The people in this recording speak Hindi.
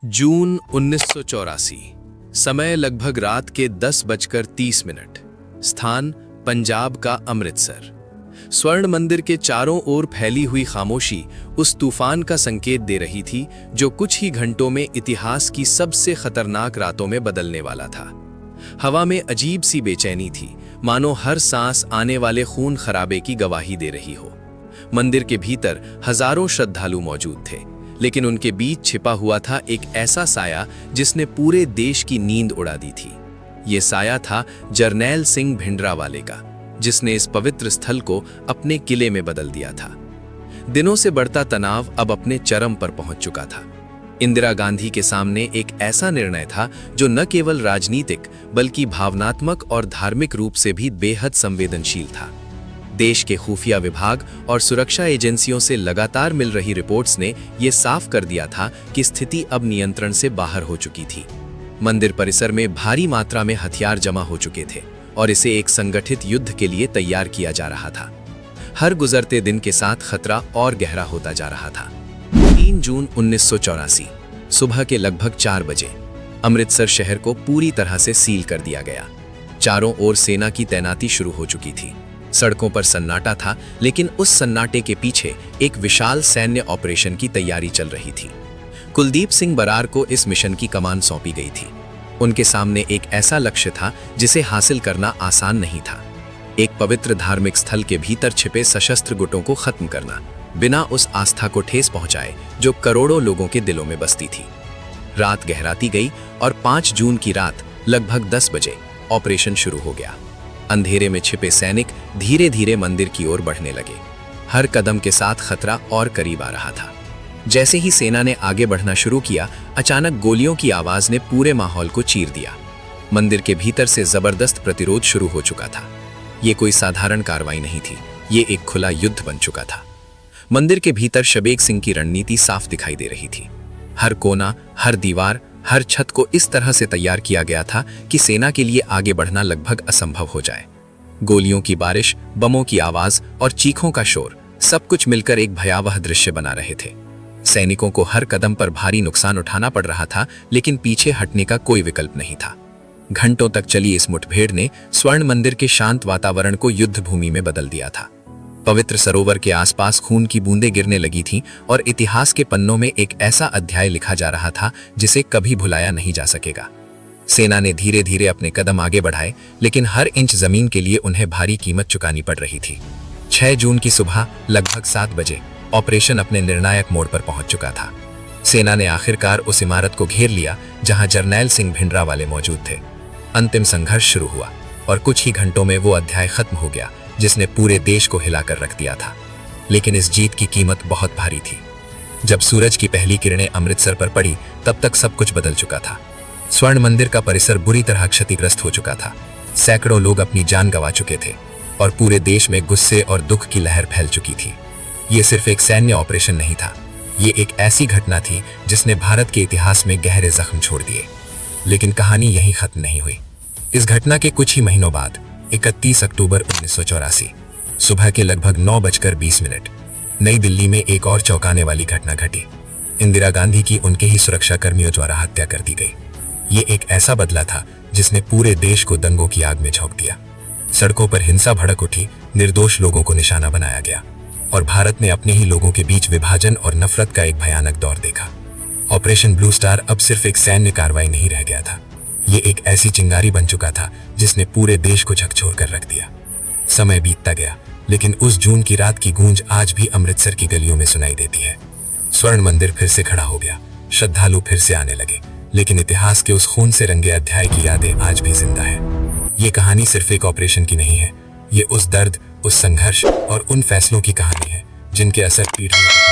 जून 1984। समय लगभग रात के 10:30। स्थान पंजाब का अमृतसर। स्वर्ण मंदिर के चारों ओर फैली हुई खामोशी उस तूफान का संकेत दे रही थी जो कुछ ही घंटों में इतिहास की सबसे खतरनाक रातों में बदलने वाला था। हवा में अजीब सी बेचैनी थी, मानो हर सांस आने वाले खून खराबे की गवाही दे रही हो। मंदिर के भीतर हजारों श्रद्धालु मौजूद थे, लेकिन उनके बीच छिपा हुआ था एक ऐसा साया जिसने पूरे देश की नींद उड़ा दी थी। ये साया था जरनैल सिंह भिंडरावाले का, जिसने इस पवित्र स्थल को अपने किले में बदल दिया था। दिनों से बढ़ता तनाव अब अपने चरम पर पहुंच चुका था। इंदिरा गांधी के सामने एक ऐसा निर्णय था जो न केवल राजनीतिक बल्कि भावनात्मक और धार्मिक रूप से भी बेहद संवेदनशील था। देश के खुफिया विभाग और सुरक्षा एजेंसियों से लगातार मिल रही रिपोर्ट्स ने यह साफ कर दिया था कि स्थिति अब नियंत्रण से बाहर हो चुकी थी। मंदिर परिसर में भारी मात्रा में हथियार जमा हो चुके थे और इसे एक संगठित युद्ध के लिए तैयार किया जा रहा था। हर गुजरते दिन के साथ खतरा और गहरा होता जा रहा था। 3 जून 1984 सुबह के लगभग 4 बजे अमृतसर शहर को पूरी तरह से सील कर दिया गया। चारों ओर सेना की तैनाती शुरू हो चुकी थी। सड़कों पर सन्नाटा था, लेकिन उस सन्नाटे के पीछे एक विशाल सैन्य ऑपरेशन की तैयारी चल रही थी। कुलदीप सिंह बरार को इस मिशन की कमान सौंपी गई थी। उनके सामने एक ऐसा लक्ष्य था जिसे हासिल करना आसान नहीं था। एक पवित्र धार्मिक स्थल के भीतर छिपे सशस्त्र गुटों को खत्म करना, बिना उस आस्था को ठेस पहुंचाए जो करोड़ों लोगों के दिलों में बसती थी। रात गहराती गई और 5 जून की रात लगभग 10 बजे ऑपरेशन शुरू हो गया। अंधेरे में छिपे सैनिक धीरे धीरे मंदिर की ओर बढ़ने लगे। हर कदम के साथ खतरा और करीब आ रहा था। जैसे ही सेना ने आगे बढ़ना शुरू किया, अचानक गोलियों की आवाज ने पूरे माहौल को चीर दिया। मंदिर के भीतर से जबरदस्त प्रतिरोध शुरू हो चुका था। ये कोई साधारण कार्रवाई नहीं थी, ये एक खुला युद्ध बन चुका था। मंदिर के भीतर शबेग सिंह की रणनीति साफ दिखाई दे रही थी। हर कोना, हर दीवार, हर छत को इस तरह से तैयार किया गया था कि सेना के लिए आगे बढ़ना लगभग असंभव हो जाए। गोलियों की बारिश, बमों की आवाज और चीखों का शोर, सब कुछ मिलकर एक भयावह दृश्य बना रहे थे। सैनिकों को हर कदम पर भारी नुकसान उठाना पड़ रहा था, लेकिन पीछे हटने का कोई विकल्प नहीं था। घंटों तक चली इस मुठभेड़ ने स्वर्ण मंदिर के शांत वातावरण को युद्ध भूमि में बदल दिया था। पवित्र सरोवर के आसपास खून की बूंदें गिरने लगी थीं और इतिहास के पन्नों में एक ऐसा अध्याय लिखा जा रहा था जिसे कभी भुलाया नहीं जा सकेगा। सेना ने धीरे धीरे अपने कदम आगे बढ़ाए, लेकिन हर इंच जमीन के लिए उन्हें भारी कीमत चुकानी पड़ रही थी। 6 जून की सुबह लगभग 7 बजे ऑपरेशन अपने निर्णायक मोड़ पर पहुंच चुका था। सेना ने आखिरकार उस इमारत को घेर लिया जहां जरनैल सिंह भिंडरावाले मौजूद थे। अंतिम संघर्ष शुरू हुआ और कुछ ही घंटों में वो अध्याय खत्म हो गया जिसने पूरे देश को हिलाकर रख दिया था। लेकिन इस जीत की कीमत बहुत भारी थी। जब सूरज की पहली किरणें अमृतसर पर पड़ी, तब तक सब कुछ बदल चुका था। स्वर्ण मंदिर का परिसर बुरी तरह क्षतिग्रस्त हो चुका था। सैकड़ों लोग अपनी जान गंवा चुके थे और पूरे देश में गुस्से और दुख की लहर फैल चुकी थी। ये सिर्फ एक सैन्य ऑपरेशन नहीं था, ये एक ऐसी घटना थी जिसने भारत के इतिहास में गहरे जख्म छोड़ दिए। लेकिन कहानी यहीं खत्म नहीं हुई। इस घटना के कुछ ही महीनों बाद 31 अक्टूबर 1984 सुबह के लगभग 9:20 नई दिल्ली में एक और चौंकाने वाली घटना घटी। इंदिरा गांधी की उनके ही सुरक्षा कर्मियों द्वारा हत्या कर दी गई। ये एक ऐसा बदला था जिसने पूरे देश को दंगों की आग में झोंक दिया। सड़कों पर हिंसा भड़क उठी, निर्दोष लोगों को निशाना बनाया गया और भारत ने अपने ही लोगों के बीच विभाजन और नफरत का एक भयानक दौर देखा। ऑपरेशन ब्लू स्टार अब सिर्फ एक सैन्य कार्रवाई नहीं रह गया था, ये एक ऐसी चिंगारी बन चुका था जिसने पूरे देश को झकझोर कर रख दिया। समय बीतता गया, लेकिन उस जून की रात की गूंज आज भी अमृतसर की गलियों में सुनाई देती है। स्वर्ण मंदिर फिर से खड़ा हो गया, श्रद्धालु फिर से आने लगे, लेकिन इतिहास के उस खून से रंगे अध्याय की यादें आज भी जिंदा है। ये कहानी सिर्फ एक ऑपरेशन की नहीं है, ये उस दर्द, उस संघर्ष और उन फैसलों की कहानी है जिनके असर पीढ़ियों